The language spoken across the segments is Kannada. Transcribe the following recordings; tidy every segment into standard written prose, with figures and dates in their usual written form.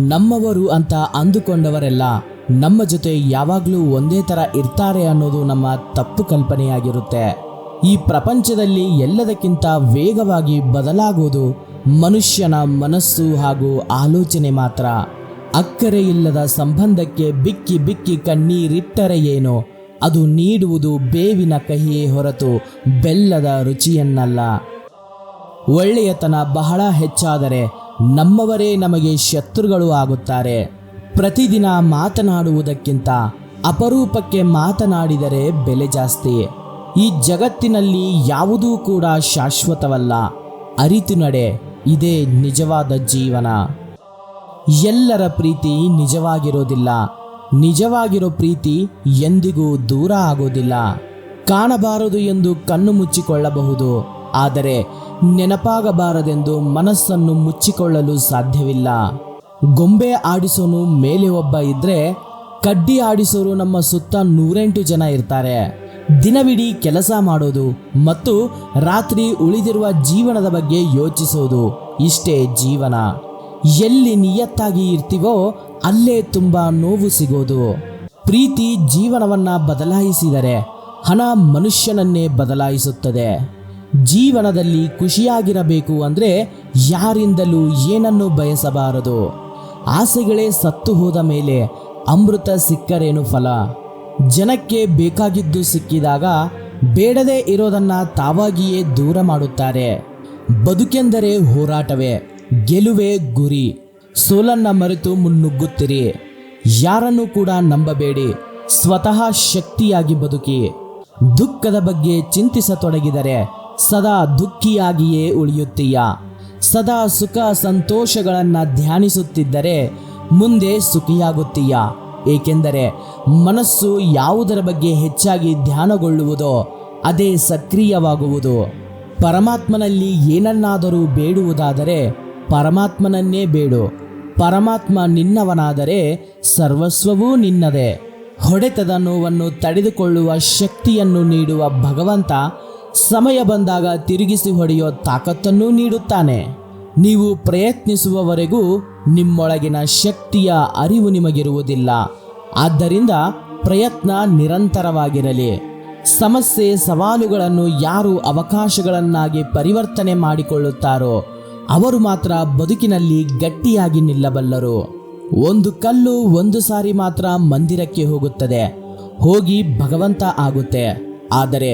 ನಮ್ಮವರು ಅಂತ ಅಂದುಕೊಂಡವರೆಲ್ಲ ನಮ್ಮ ಜೊತೆ ಯಾವಾಗಲೂ ಒಂದೇ ಥರ ಇರ್ತಾರೆ ಅನ್ನೋದು ನಮ್ಮ ತಪ್ಪು ಕಲ್ಪನೆಯಾಗಿರುತ್ತೆ. ಈ ಪ್ರಪಂಚದಲ್ಲಿ ಎಲ್ಲದಕ್ಕಿಂತ ವೇಗವಾಗಿ ಬದಲಾಗುವುದು ಮನುಷ್ಯನ ಮನಸ್ಸು ಹಾಗೂ ಆಲೋಚನೆ ಮಾತ್ರ. ಅಕ್ಕರೆ ಇಲ್ಲದ ಸಂಬಂಧಕ್ಕೆ ಬಿಕ್ಕಿ ಬಿಕ್ಕಿ ಕಣ್ಣೀರಿಟ್ಟರೆ ಏನು, ಅದು ನೀಡುವುದು ಬೇವಿನ ಕಹಿಯೇ ಹೊರತು ಬೆಲ್ಲದ ರುಚಿಯನ್ನಲ್ಲ. ಒಳ್ಳೆಯತನ ಬಹಳ ಹೆಚ್ಚಾದರೆ ನಮ್ಮವರೇ ನಮಗೆ ಶತ್ರುಗಳು ಆಗುತ್ತಾರೆ. ಪ್ರತಿದಿನ ಮಾತನಾಡುವುದಕ್ಕಿಂತ ಅಪರೂಪಕ್ಕೆ ಮಾತನಾಡಿದರೆ ಬೆಲೆ ಜಾಸ್ತಿ. ಈ ಜಗತ್ತಿನಲ್ಲಿ ಯಾವುದೂ ಕೂಡ ಶಾಶ್ವತವಲ್ಲ. ಅರಿತು ನಡೆ, ಇದೇ ನಿಜವಾದ ಜೀವನ. ಎಲ್ಲರ ಪ್ರೀತಿ ನಿಜವಾಗಿರೋದಿಲ್ಲ. ನಿಜವಾಗಿರೋ ಪ್ರೀತಿ ಎಂದಿಗೂ ದೂರ ಆಗೋದಿಲ್ಲ. ಕಾಣಬಾರದು ಎಂದು ಕಣ್ಣು ಮುಚ್ಚಿಕೊಳ್ಳಬಹುದು, ಆದರೆ ನೆನಪಾಗಬಾರದೆಂದು ಮನಸ್ಸನ್ನು ಮುಚ್ಚಿಕೊಳ್ಳಲು ಸಾಧ್ಯವಿಲ್ಲ. ಗೊಂಬೆ ಆಡಿಸೋನು ಮೇಲೆ ಒಬ್ಬ ಇದ್ರೆ, ಕಡ್ಡಿ ಆಡಿಸೋರು ನಮ್ಮ ಸುತ್ತ 108 ಜನ ಇರ್ತಾರೆ. ದಿನವಿಡೀ ಕೆಲಸ ಮಾಡೋದು ಮತ್ತು ರಾತ್ರಿ ಉಳಿದಿರುವ ಜೀವನದ ಬಗ್ಗೆ ಯೋಚಿಸೋದು, ಇಷ್ಟೇ ಜೀವನ. ಎಲ್ಲಿ ನಿಯತ್ತಾಗಿ ಇರ್ತೀವೋ ಅಲ್ಲೇ ತುಂಬ ನೋವು ಸಿಗೋದು. ಪ್ರೀತಿ ಜೀವನವನ್ನ ಬದಲಾಯಿಸಿದರೆ ಹಣ ಮನುಷ್ಯನನ್ನೇ ಬದಲಾಯಿಸುತ್ತದೆ. ಜೀವನದಲ್ಲಿ ಖುಷಿಯಾಗಿರಬೇಕು ಅಂದರೆ ಯಾರಿಂದಲೂ ಏನನ್ನೂ ಬಯಸಬಾರದು. ಆಸೆಗಳೇ ಸತ್ತು ಹೋದ ಮೇಲೆ ಅಮೃತ ಸಿಕ್ಕರೇನು ಫಲ. ಜನಕ್ಕೆ ಬೇಕಾಗಿದ್ದು ಸಿಕ್ಕಿದಾಗ ಬೇಡದೇ ಇರೋದನ್ನ ತಾವಾಗಿಯೇ ದೂರ ಮಾಡುತ್ತಾರೆ. ಬದುಕೆಂದರೆ ಹೋರಾಟವೇ, ಗೆಲುವೇ ಗುರಿ. ಸೋಲನ್ನ ಮರೆತು ಮುನ್ನುಗ್ಗುತ್ತಿರಿ. ಯಾರನ್ನೂ ಕೂಡ ನಂಬಬೇಡಿ. ಸ್ವತಃ ಶಕ್ತಿಯಾಗಿ ಬದುಕಿ. ದುಃಖದ ಬಗ್ಗೆ ಚಿಂತಿಸತೊಡಗಿದರೆ ಸದಾ ದುಃಖಿಯಾಗಿಯೇ ಉಳಿಯುತ್ತೀಯ. ಸದಾ ಸುಖ ಸಂತೋಷಗಳನ್ನು ಧ್ಯಾನಿಸುತ್ತಿದ್ದರೆ ಮುಂದೆ ಸುಖಿಯಾಗುತ್ತೀಯ. ಏಕೆಂದರೆ ಮನಸ್ಸು ಯಾವುದರ ಬಗ್ಗೆ ಹೆಚ್ಚಾಗಿ ಧ್ಯಾನಗೊಳ್ಳುವುದೋ ಅದೇ ಸಕ್ರಿಯವಾಗುವುದು. ಪರಮಾತ್ಮನಲ್ಲಿ ಏನನ್ನಾದರೂ ಬೇಡುವುದಾದರೆ ಪರಮಾತ್ಮನನ್ನೇ ಬೇಡು. ಪರಮಾತ್ಮ ನಿನ್ನವನಾದರೆ ಸರ್ವಸ್ವವೂ ನಿನ್ನದೇ. ಹೊಡೆತದ ನೋವನ್ನು ತಡೆದುಕೊಳ್ಳುವ ಶಕ್ತಿಯನ್ನು ನೀಡುವ ಭಗವಂತ ಸಮಯ ಬಂದಾಗ ತಿರುಗಿಸಿ ಹೊಡೆಯೋ ತಾಕತ್ತನ್ನೂ ನೀಡುತ್ತಾನೆ. ನೀವು ಪ್ರಯತ್ನಿಸುವವರೆಗೂ ನಿಮ್ಮೊಳಗಿನ ಶಕ್ತಿಯ ಅರಿವು ನಿಮಗಿರುವುದಿಲ್ಲ. ಆದ್ದರಿಂದ ಪ್ರಯತ್ನ ನಿರಂತರವಾಗಿರಲಿ. ಸಮಸ್ಯೆ ಸವಾಲುಗಳನ್ನು ಯಾರು ಅವಕಾಶಗಳನ್ನಾಗಿ ಪರಿವರ್ತನೆ ಮಾಡಿಕೊಳ್ಳುತ್ತಾರೋ ಅವರು ಮಾತ್ರ ಬದುಕಿನಲ್ಲಿ ಗಟ್ಟಿಯಾಗಿ ನಿಲ್ಲಬಲ್ಲರು. ಒಂದು ಕಲ್ಲು ಒಂದು ಸಾರಿ ಮಾತ್ರ ಮಂದಿರಕ್ಕೆ ಹೋಗುತ್ತದೆ, ಹೋಗಿ ಭಗವಂತ ಆಗುತ್ತೆ. ಆದರೆ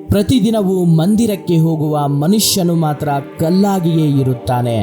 ಪ್ರತಿದಿನವೂ ಮಂದಿರಕ್ಕೆ ಹೋಗುವ ಮನುಷ್ಯನು ಮಾತ್ರ ಕಲ್ಲಾಗಿಯೇ ಇರುತ್ತಾನೆ.